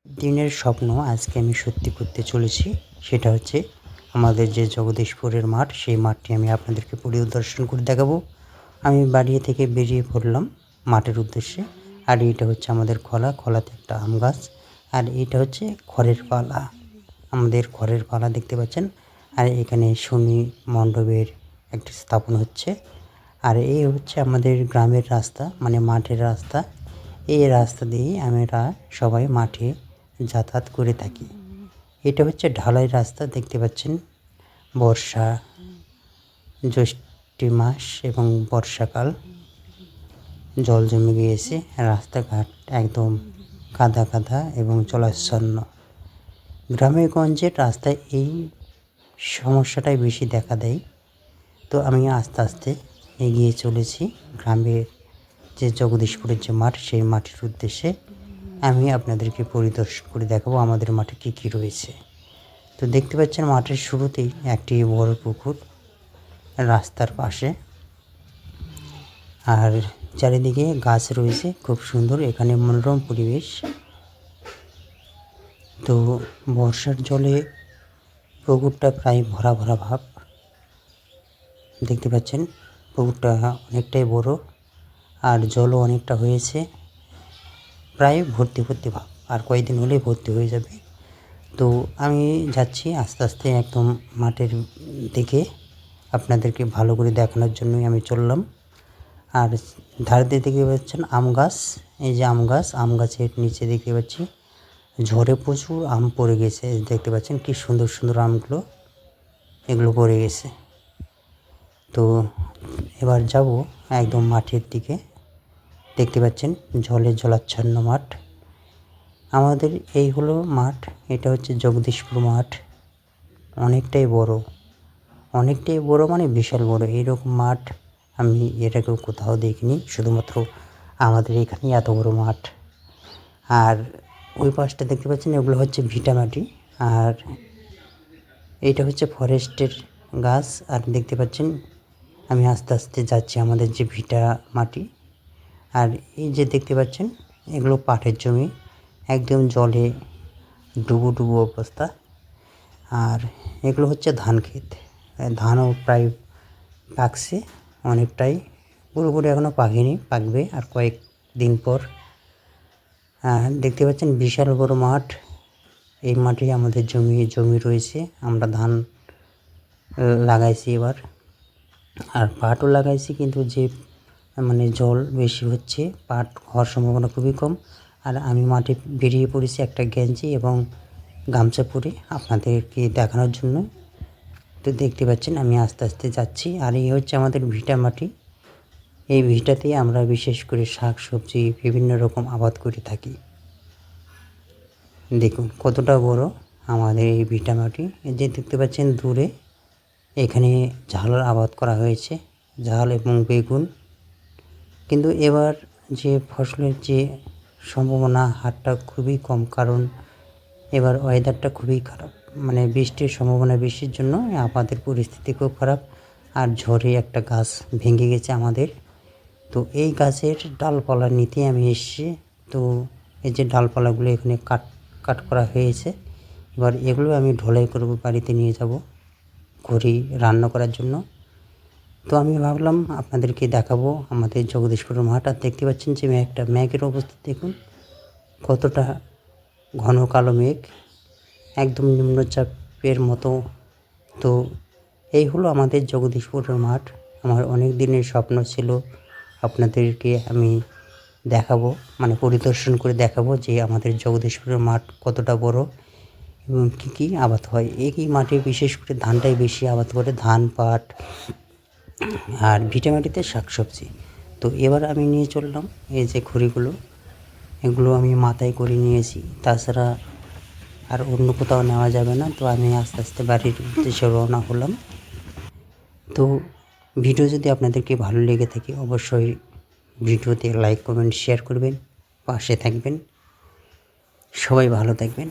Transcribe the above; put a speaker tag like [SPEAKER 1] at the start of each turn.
[SPEAKER 1] দিনের স্বপ্ন আজকে আমি সত্যি করতে চলেছি। সেটা হচ্ছে আমাদের যে জগদীশপুরের মাঠ, সেই মাঠটি আমি আপনাদেরকে পরিদর্শন করে দেখাবো। আমি বাড়ি থেকে বেরিয়ে পড়লাম মাঠের উদ্দেশ্যে। আর এটা হচ্ছে আমাদের খলা, খলাতে একটা আম গাছ। আর এটা হচ্ছে খড়ের পালা, আমাদের খড়ের পালা দেখতে পাচ্ছেন। আর এখানে শনি মণ্ডপের একটি স্থাপন হচ্ছে। আর এই হচ্ছে আমাদের গ্রামের রাস্তা, মানে মাঠের রাস্তা। এই রাস্তা দিয়েই আমরা সবাই মাঠে যাতায়াত করে থাকি। এটা হচ্ছে ঢালাই রাস্তা, দেখতে পাচ্ছেন। বর্ষা, জ্যৈষ্ঠ মাস এবং বর্ষাকাল, জল জমে গিয়েছে, রাস্তাঘাট একদম কাদা কাদা এবং জলাচ্ছন্ন। গ্রামে গঞ্জের রাস্তায় এই সমস্যাটাই বেশি দেখা দেয়। তো আমি আস্তে আস্তে এগিয়ে চলেছি গ্রামের যে জগদীশপুরের যে মাঠ, সেই মাঠের উদ্দেশ্যে। আমি আপনাদেরকে পরিদর্শন করে দেখাবো আমাদের মাঠে কী কী রয়েছে। তো দেখতে পাচ্ছেন মাঠের শুরুতেই একটি বড় পুকুর রাস্তার পাশে, আর চারিদিকে গাছ রয়েছে, খুব সুন্দর এখানে মনোরম পরিবেশ। তো বর্ষার জলে পুকুরটা প্রায় ভরা ভরা ভাব। দেখতে পাচ্ছেন পুকুরটা অনেকটাই বড়, আর জলও অনেকটা হয়েছে, প্রায় ভর্তি ভর্তি ভাব। আর কয়েকদিন হলেই ভর্তি হয়ে যাবে। তো আমি যাচ্ছি আস্তে আস্তে একদম মাঠের দিকে, আপনাদেরকে ভালো করে দেখানোর জন্যই আমি চললাম। আর ধার দিয়ে দেখতে পাচ্ছেন আম গাছ, এই যে আম গাছ, আম গাছের নিচে দেখতে পাচ্ছি ঝড়ে প্রচুর আম পড়ে গেছে। দেখতে পাচ্ছেন কি সুন্দর সুন্দর আমগুলো, এগুলো পড়ে গেছে। তো এবার যাব একদম মাঠের দিকে। দেখতে পাচ্ছেন জলে জলাচ্ছন্ন মাঠ। আমাদের এই হলো মাঠ, এটা হচ্ছে জগদীশপুর মাঠ। অনেকটাই বড়, অনেকটাই বড় মানে বিশাল বড়। এইরকম মাঠ আমি এর আগেও কোথাও দেখিনি, শুধুমাত্র আমাদের এখানেই এত বড় মাঠ। আর ওই পাশটা দেখতে পাচ্ছেন, এগুলো হচ্ছে ভিটা মাটি। আর এইটা হচ্ছে ফরেস্টের গাছ। আর দেখতে পাচ্ছেন আমি আস্তে আস্তে যাচ্ছি আমাদের যে ভিটা মাটি। আর এই যে দেখতে পাচ্ছেন এগুলো পাটের জমি, একদম জলে ডুবো ডুবো অবস্থা। আর এগুলো হচ্ছে ধান ক্ষেত, ধানও প্রায় পাকছে অনেকটাই, পুরোপুরি এখনও পাকেনি, পাকবে আর কয়েকদিন পর। দেখতে পাচ্ছেন বিশাল বড় মাঠ। এই মাঠে আমাদের জমি রয়েছে, আমরা ধান লাগাইছি এবার, আর পাটও লাগাইছি। কিন্তু যে মানে জল বেশি হচ্ছে, পাট হওয়ার সম্ভাবনা খুবই কম। আর আমি মাঠে বেরিয়ে পড়েছি একটা গেঞ্জি এবং গামছা পরে আপনাদেরকে দেখানোর জন্য। তো দেখতে পাচ্ছেন আমি আস্তে আস্তে যাচ্ছি। আর এই হচ্ছে আমাদের ভিটা মাটি। এই ভিটাতেই আমরা বিশেষ করে শাক সবজি বিভিন্ন রকম আবাদ করে থাকি। দেখুন কতটা বড় আমাদের এই ভিটা মাটি। এই যে দেখতে পাচ্ছেন দূরে, এখানে ঝালের আবাদ করা হয়েছে, ঝাল এবং বেগুন। কিন্তু এবার যে ফসলের যে সম্ভাবনা, হারটা খুবই কম, কারণ এবার ওয়েদারটা খুবই খারাপ, মানে বৃষ্টির সম্ভাবনা বেশির জন্য আমাদের পরিস্থিতি খুব খারাপ। আর ঝড়ে একটা গাছ ভেঙে গেছে আমাদের। তো এই গাছের ডালপালা নিতে আমি এসেছি। তো এই যে ডালপালাগুলো এখানে কাট করা হয়েছে, এবার এগুলো আমি ঢালাই করব, বাড়িতে নিয়ে যাব ঘড়ি রান্না করার জন্য। তো আমি ভাবলাম আপনাদেরকে দেখাবো আমাদের জগদীশপুরের মাঠ। আর দেখতে পাচ্ছেন যে একটা মেঘের অবস্থা দেখুন, কতটা ঘন কালো মেঘ, একদম নিম্নচাপের মতো। তো এই হলো আমাদের জগদীশপুরের মাঠ। আমার অনেক দিনের স্বপ্ন ছিল আপনাদেরকে আমি দেখাবো, মানে পরিদর্শন করে দেখাবো যে আমাদের জগদীশপুরের মাঠ কতটা বড় এবং কী কী আবাদ হয়। এই মাঠে বিশেষ করে ধানটাই বেশি আবাদ করে, ধান, পাট আর ভিটা মাটিতে শাকসবজি। তো এবার আমি নিয়ে চললাম এই যে খড়িগুলো, এগুলো আমি মাথায় করে নিয়েছি, তাছাড়া আর অন্য কোথাও নেওয়া যাবে না। তো আমি আস্তে আস্তে বাড়ির উদ্দেশ্যে রওনা হলাম। তো ভিডিও যদি আপনাদেরকে ভালো লেগে থাকে, অবশ্যই ভিডিওতে লাইক কমেন্ট শেয়ার করবেন, পাশে থাকবেন। সবাই ভালো থাকবেন।